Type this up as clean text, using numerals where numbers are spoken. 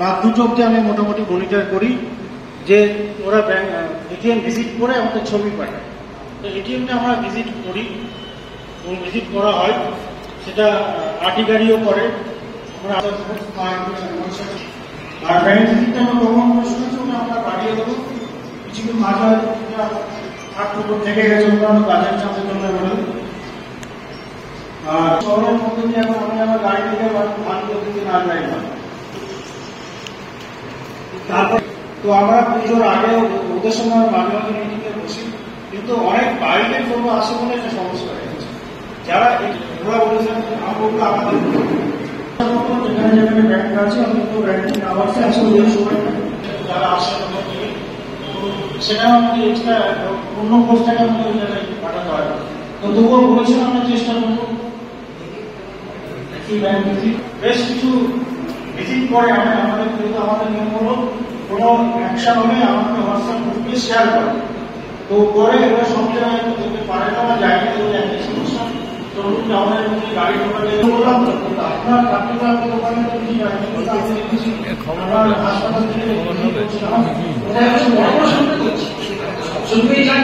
রাত 2টো অব্দি আমি মোটামুটি মনিটর করি যে ওরা এটিএম ভিজিট করে আমাদের ছবি পাঠায়। তো এটিএমটা আমরা ভিজিট করি এবং ভিজিট করা হয়, সেটা আটি গাড়িও করে। আর ব্যাংক ভিজিটটা আমরা প্রমাণ করে শুনেছি ওটা আমরা বাড়িয়ে দেবো। কিছু মাঝে হয়তো থেকে গেছে অন্যান্য কাজের চাপের জন্য বলে। আর শহরের মধ্যে দিয়ে এখন আমি আমার গাড়ি থেকে ভালো দিকে না যাই না। তারপর তো আমরা পুজোর আগে ওদের সঙ্গে মাঝে মাঝে মিটিংয়ে বসি, কিন্তু অনেক বাইরের লোক আসে বলে একটা সমস্যা হয়ে গেছে। যারা ওরা বলেছেন আমরা আমাদের যেখানে যেখানে ব্যাংক আছে আমি তো ব্যাংকিং আওয়ার্সে আছে ওই সময় যারা আসে সেটা আমাদের এক্সট্রা অন্য পোস্টটাকে আমাদের ওই জায়গায় পাঠাতে হয়। তো তবুও বলেছেন আমরা চেষ্টা করবো ব্যাংক ভিজিট বেশ কিছু ভিজিট করে আমাদের কিন্তু আমাদের নিয়ম হলো কোনো অ্যাকশন হলে আমাকে হোয়াটসঅ্যাপ গ্রুপে শেয়ার করে। তো পরে এরা সব জায়গায় যেতে পারে না বা জায়গায় একটা সমস্যা ধরুন আমাদের মধ্যে গাড়ি ঢোকাতে বললাম তো আপনার কার্যকর দোকানে তো কি আমার হাসপাতাল থেকে শুনতেই চাই।